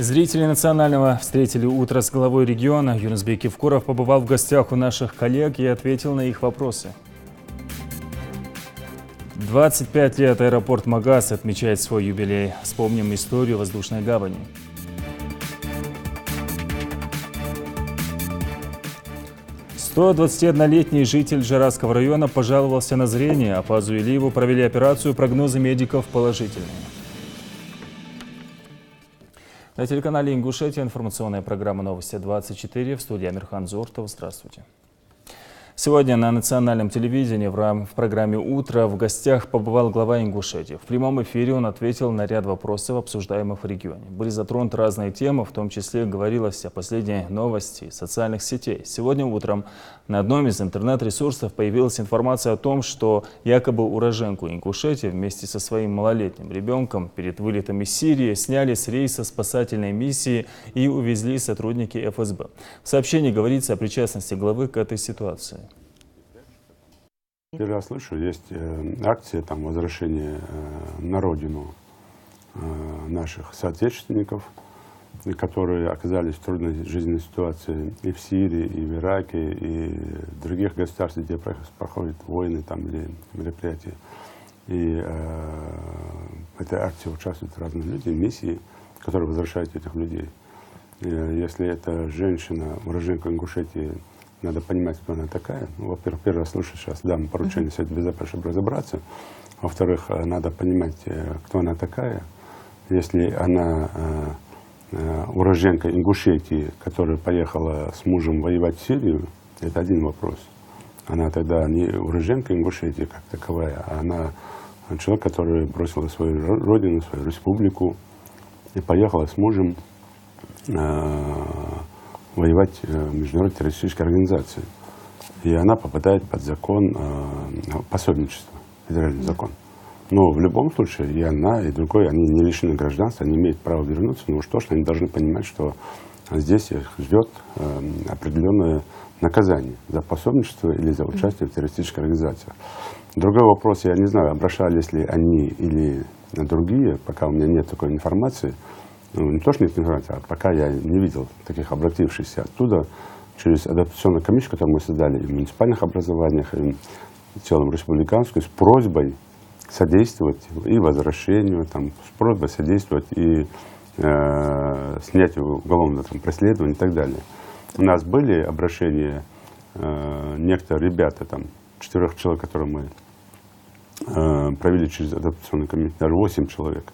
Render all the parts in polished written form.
Зрители национального встретили утро с главой региона. Юнусбек Евкуров побывал в гостях у наших коллег и ответил на их вопросы. 25 лет аэропорт Магас отмечает свой юбилей. Вспомним историю воздушной гавани. «121-летний житель Джаразского района пожаловался на зрение, а по Зуилиеву провели операцию, прогнозы медиков положительные». На телеканале Ингушетия информационная программа «Новости-24», в студии Амирхан Зортов. Здравствуйте. Сегодня на национальном телевидении в программе «Утро» в гостях побывал глава Ингушетии. В прямом эфире он ответил на ряд вопросов, обсуждаемых в регионе. Были затронуты разные темы, в том числе говорилось о последней новости из социальных сетей. Сегодня утром на одном из интернет-ресурсов появилась информация о том, что якобы уроженку Ингушетии вместе со своим малолетним ребенком перед вылетом из Сирии сняли с рейса спасательной миссии и увезли сотрудники ФСБ. В сообщении говорится о причастности главы к этой ситуации. Первый раз слышу, есть акция возвращения на родину наших соотечественников, которые оказались в трудной жизненной ситуации и в Сирии, и в Ираке, и в других государствах, где проходят войны или мероприятия. И в этой акции участвуют разные люди, миссии, которые возвращают этих людей. И если это женщина, уроженка Ингушетии, надо понимать, кто она такая. Во-первых, первый раз слышу, сейчас дам поручение Совета Безопасности, чтобы разобраться. Во-вторых, надо понимать, кто она такая. Если она уроженка Ингушетии, которая поехала с мужем воевать в Сирию, это один вопрос. Она тогда не уроженка Ингушетии как таковая, а она человек, который бросил свою родину, свою республику и поехала с мужем воевать в международной террористической организации. И она попадает под закон пособничества, федеральный закон. Но в любом случае и она, и другой, они не лишены гражданства, они имеют право вернуться, но уж точно они должны понимать, что здесь их ждет определенное наказание за пособничество или за участие в террористических организациях. Другой вопрос, я не знаю, обращались ли они или другие, пока у меня нет такой информации. Не то, что нет информации, а пока я не видел таких обратившихся оттуда через адаптационную комиссию, которую мы создали и в муниципальных образованиях, и в целом республиканскую, с просьбой содействовать и возвращению, с просьбой содействовать и снятию уголовного преследования и так далее. У нас были обращения, некоторые ребята, 4 человек, которые мы провели через адаптационную комиссию, даже 8 человек,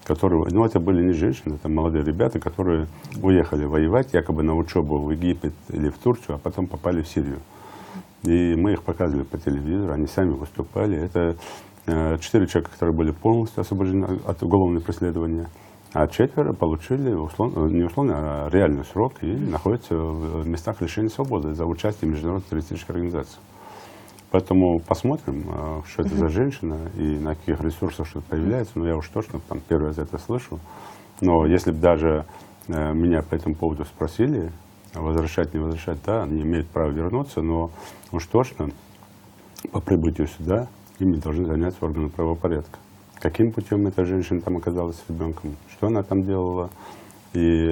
которые, это были не женщины, это молодые ребята, которые уехали воевать якобы на учебу в Египет или в Турцию, а потом попали в Сирию. И мы их показывали по телевизору, они сами выступали. Это 4 человека, которые были полностью освобождены от уголовного преследования, а 4 получили не условно, а реальный срок и находятся в местах лишения свободы за участие в международных террористических организациях. Поэтому посмотрим, что это за женщина и на каких ресурсах что-то появляется. Но я уж точно первый раз это слышу. Но если бы даже меня по этому поводу спросили, возвращать, не возвращать, да, они имеют право вернуться, но уж точно по прибытию сюда ими должны заняться органы правопорядка. Каким путем эта женщина там оказалась с ребенком, что она там делала и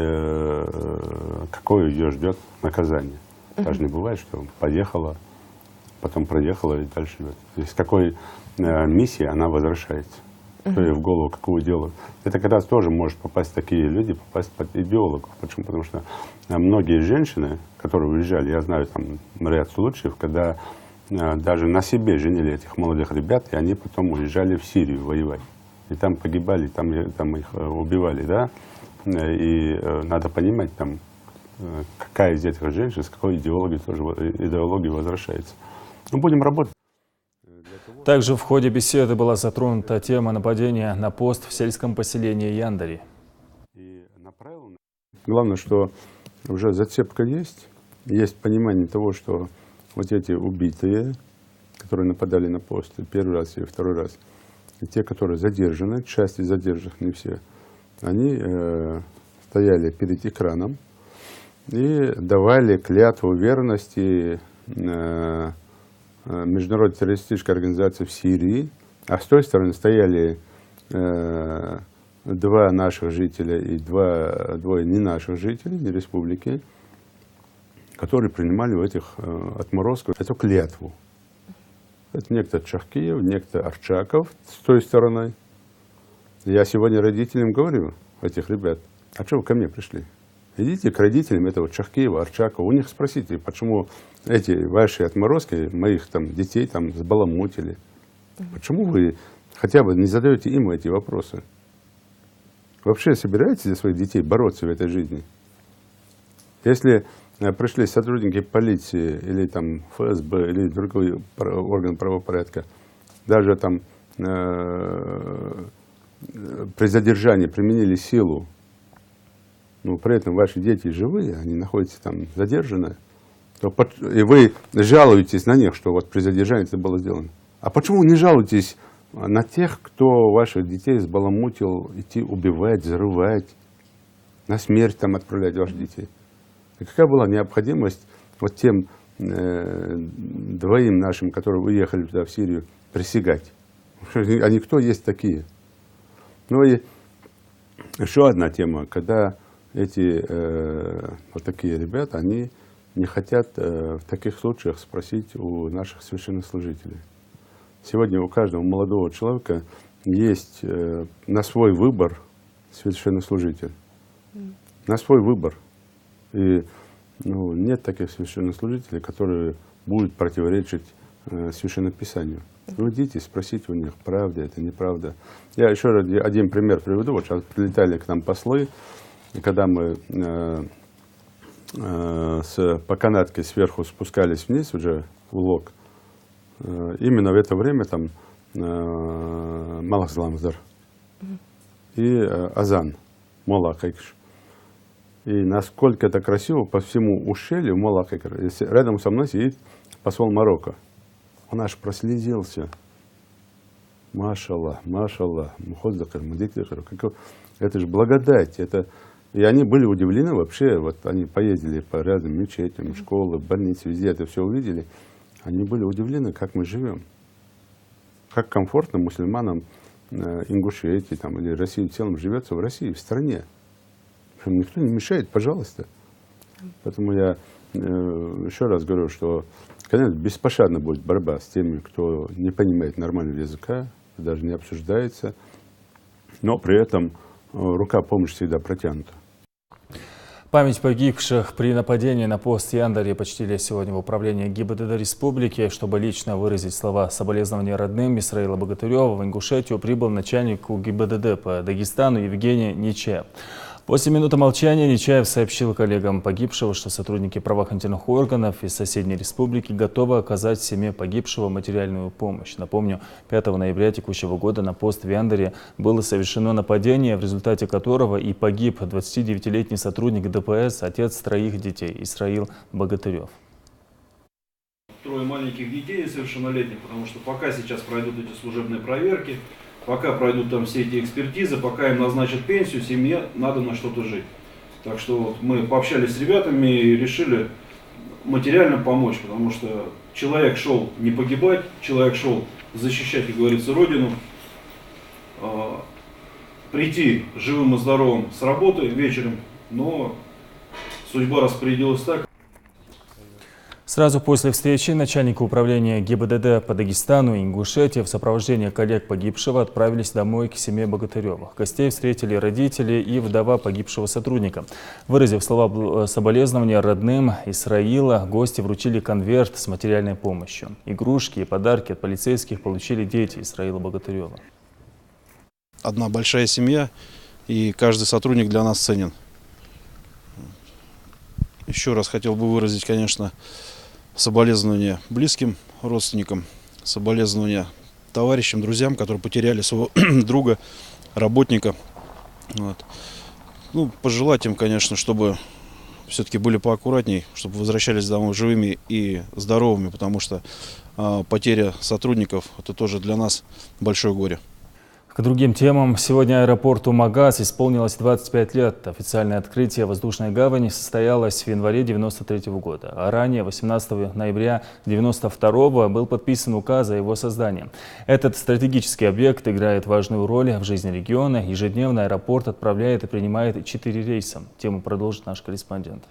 какое ее ждет наказание. Даже не бывает, что поехала, потом проехала и дальше живет. То есть с какой миссии она возвращается, что ей в голову, какую делают. Это как раз тоже может попасть такие люди, попасть под идеологов. Почему? Потому что многие женщины, которые уезжали, я знаю ряд случаев, когда даже на себе женили этих молодых ребят, и они потом уезжали в Сирию воевать. И там погибали, там их убивали, да. И надо понимать, какая из этих женщин, с какой идеологией возвращается. Будем работать. Также в ходе беседы была затронута тема нападения на пост в сельском поселении Яндари. Главное, что уже зацепка есть понимание того, что вот эти убитые, которые нападали на пост первый раз и второй раз, и те, которые задержаны, часть из задержанных, не все, они стояли перед экраном и давали клятву верности международной террористической организации в Сирии, а с той стороны стояли 2 наших жителя и двое не наших жителей, не республики, которые принимали у этих отморозков эту клятву. Это некто Чахкиев, некто Арчаков с той стороны. Я сегодня родителям говорю, этих ребят, а что вы ко мне пришли? Идите к родителям этого Чахкиева, Арчакова, у них спросите, почему эти ваши отморозки моих там детей там сбаламутили. Почему вы хотя бы не задаете им эти вопросы? Вообще собираетесь за своих детей бороться в этой жизни? Если пришли сотрудники полиции или там ФСБ или другой орган правопорядка, даже там при задержании применили силу, но при этом ваши дети живые, они находятся там задержаны, то, и вы жалуетесь на них, что вот при задержании это было сделано. А почему не жалуетесь на тех, кто ваших детей сбаламутил, идти убивать, взрывать, на смерть там отправлять ваших детей? И какая была необходимость вот тем 2 нашим, которые уехали туда, в Сирию, присягать? Они кто есть такие? Ну и еще одна тема, когда эти вот такие ребята, они не хотят в таких случаях спросить у наших священнослужителей. Сегодня у каждого молодого человека есть на свой выбор священнослужитель. На свой выбор. И нет таких священнослужителей, которые будут противоречить Священнописанию. Вы идите, спросите у них, правда это, неправда. Я еще один пример приведу. Вот сейчас прилетали к нам послы, и когда мы по канатке сверху спускались вниз уже в Лог, именно в это время там Малахзламздар и Азан, Молахайкш. И насколько это красиво, по всему ущелью Молахайкш. Рядом со мной сидит посол Марокко. Он аж прослезился. Машаллах, машаллах, мухоздакар, мудикдакар. Это же благодать. И они были удивлены вообще. Вот они поездили по разным мечетям, школы, больницы, везде это все увидели. Они были удивлены, как мы живем. Как комфортно мусульманам Ингушетии там, или России в целом живется в России, в стране. Никто не мешает, пожалуйста. Поэтому я еще раз говорю, что, конечно, беспощадно будет борьба с теми, кто не понимает нормального языка, даже не обсуждается, но при этом рука помощи всегда протянута. Память погибших при нападении на пост Яндари почтили сегодня в управлении ГИБДД Республики. Чтобы лично выразить слова соболезнования родным Исраила Богатырева, в Ингушетию прибыл начальник ГИБДД по Дагестану Евгений Нечаев. После минуты молчания Нечаев сообщил коллегам погибшего, что сотрудники правоохранительных органов из соседней республики готовы оказать семье погибшего материальную помощь. Напомню, 5 ноября текущего года на пост в Яндаре было совершено нападение, в результате которого и погиб 29-летний сотрудник ДПС, отец 3 детей, Исраил Богатырев. 3 маленьких детей совершеннолетних, потому что пока сейчас пройдут эти служебные проверки, пока пройдут там все эти экспертизы, пока им назначат пенсию, семье надо на что-то жить. Так что вот мы пообщались с ребятами и решили материально помочь, потому что человек шел не погибать, человек шел защищать, как говорится, родину, прийти живым и здоровым с работы вечером, но судьба распорядилась так. Сразу после встречи начальника управления ГИБДД по Дагестану и Ингушетии в сопровождении коллег погибшего отправились домой к семье Богатыревых. Гостей встретили родители и вдова погибшего сотрудника. Выразив слова соболезнования родным Исраила, гости вручили конверт с материальной помощью. Игрушки и подарки от полицейских получили дети Исраила Богатырева. Одна большая семья, и каждый сотрудник для нас ценен. Еще раз хотел бы выразить, конечно, соболезнования близким родственникам, соболезнования товарищам, друзьям, которые потеряли своего друга, работника. Вот. Ну, пожелать им, конечно, чтобы все-таки были поаккуратней, чтобы возвращались домой живыми и здоровыми, потому что потеря сотрудников – это тоже для нас большое горе. К другим темам. Сегодня аэропорту Магаз исполнилось 25 лет. Официальное открытие воздушной гавани состоялось в январе 1993 года. А ранее, 18 ноября 1992 был подписан указ о его создании. Этот стратегический объект играет важную роль в жизни региона. Ежедневно аэропорт отправляет и принимает 4 рейса. Тему продолжит наш корреспондент.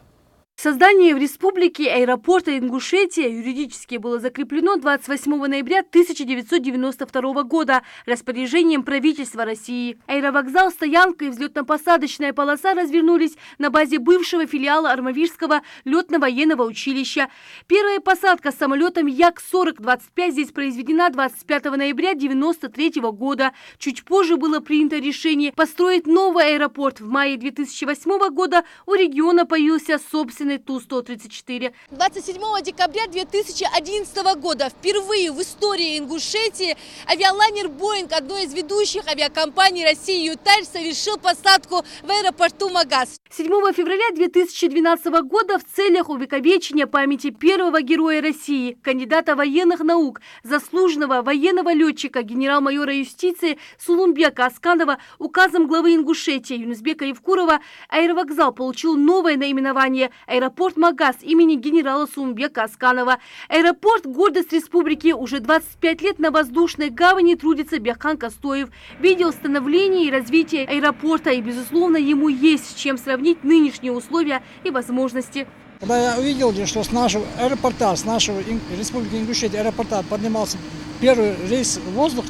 Создание в республике аэропорта Ингушетия юридически было закреплено 28 ноября 1992 года распоряжением правительства России. Аэровокзал, стоянка и взлетно-посадочная полоса развернулись на базе бывшего филиала Армавирского летно-военного училища. Первая посадка с самолетом Як-40-25 здесь произведена 25 ноября 1993 года. Чуть позже было принято решение построить новый аэропорт. В мае 2008 года у региона появился собственный Ту-134. 27 декабря 2011 года впервые в истории Ингушетии авиалайнер «Боинг», одной из ведущих авиакомпаний России «Ютарь», совершил посадку в аэропорту Магаз. 7 февраля 2012 года в целях увековечения памяти первого героя России, кандидата военных наук, заслуженного военного летчика, генерал-майора юстиции Сулумбека Асканова указом главы Ингушетии Юнусбека Евкурова аэровокзал получил новое наименование – аэропорт Магаз имени генерала Сулумбека Асканова. Аэропорт – гордость республики. Уже 25 лет на воздушной гавани трудится Беххан Костоев. Видел становление и развитие аэропорта, и, безусловно, ему есть с чем сравнить нынешние условия и возможности. Когда я увидел, что с нашего аэропорта, с нашего республики Ингушетия аэропорта поднимался первый рейс в воздух,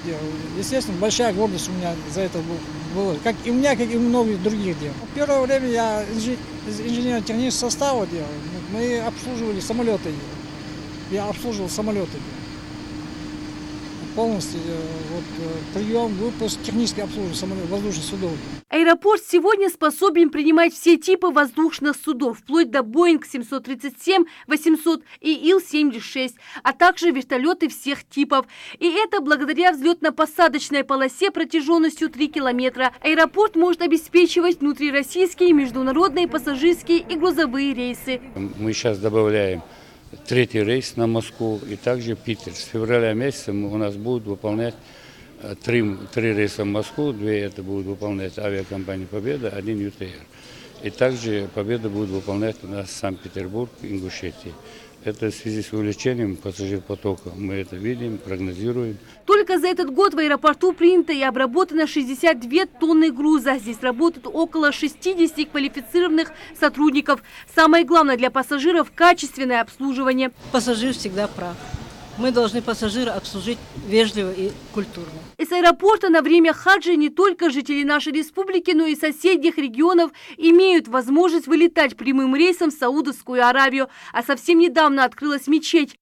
естественно, большая гордость у меня за это была. Как и у меня, как и у многих других дел. В первое время я инженерно-технического состава делал. Мы обслуживали самолеты. Я обслуживал самолеты. Полностью прием, выпуск, техническое обслуживание воздушных судов. Аэропорт сегодня способен принимать все типы воздушных судов, вплоть до Боинг 737-800 и Ил-76, а также вертолеты всех типов. И это благодаря взлетно-посадочной полосе протяженностью 3 километра. Аэропорт может обеспечивать внутрироссийские, международные, пассажирские и грузовые рейсы. Мы сейчас добавляем 3-й рейс на Москву и также Питер. С февраля месяца у нас будут выполнять 3 рейса в Москву, 2 это будут выполнять авиакомпания «Победа», 1 ЮТР. И также «Победа» будет выполнять у нас Санкт-Петербург, Ингушетия. Это в связи с увеличением пассажирпотока. Мы это видим, прогнозируем. Только за этот год в аэропорту принято и обработано 62 тонны груза. Здесь работают около 60 квалифицированных сотрудников. Самое главное для пассажиров – качественное обслуживание. Пассажир всегда прав. Мы должны пассажира обслужить вежливо и культурно. Из аэропорта на время хаджа не только жители нашей республики, но и соседних регионов имеют возможность вылетать прямым рейсом в Саудовскую Аравию. А совсем недавно открылась мечеть.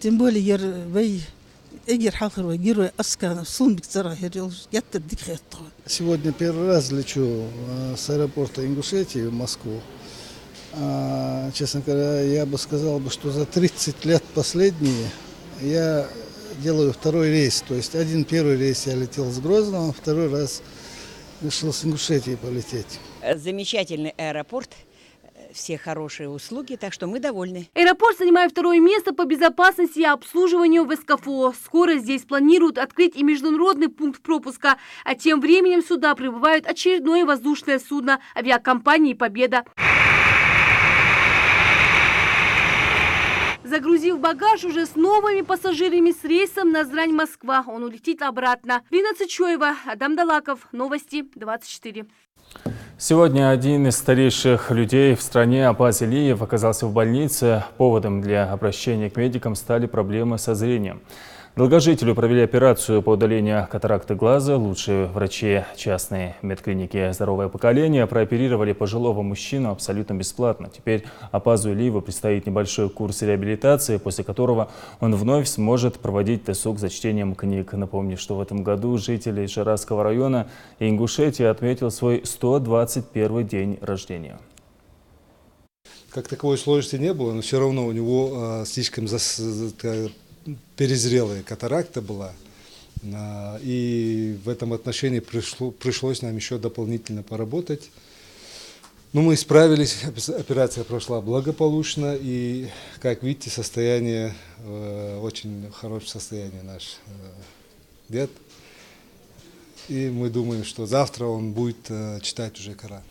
Тем более, сегодня первый раз лечу с аэропорта Ингушетии в Москву. Честно говоря, я бы сказал, что за 30 лет последние я делаю 2-й рейс. То есть первый рейс я летел с Грозного, 2-й раз решил с Ингушетии полететь. Замечательный аэропорт. Все хорошие услуги, так что мы довольны. Аэропорт занимает 2-е место по безопасности и обслуживанию в СКФО. Скоро здесь планируют открыть и международный пункт пропуска. А тем временем сюда прибывает очередное воздушное судно авиакомпании «Победа». Загрузив багаж уже с новыми пассажирами с рейсом Назрань-Москва, он улетит обратно. Лина Цычоева, Адам Далаков, Новости 24. Сегодня один из старейших людей в стране, Апаз Илиев, оказался в больнице. Поводом для обращения к медикам стали проблемы со зрением. Долгожителю провели операцию по удалению катаракты глаза. Лучшие врачи частной медклиники «Здоровое поколение» прооперировали пожилого мужчину абсолютно бесплатно. Теперь Апазу Илиеву предстоит небольшой курс реабилитации, после которого он вновь сможет проводить досуг за чтением книг. Напомню, что в этом году житель Шаразского района и Ингушетии отметил свой 121-й день рождения. Как таковой сложности не было, но все равно у него слишком перезрелая катаракта была. И в этом отношении пришлось нам еще дополнительно поработать. Но мы справились, операция прошла благополучно, и, как видите, состояние, очень хорошее состояние наш дед. И мы думаем, что завтра он будет читать уже Коран.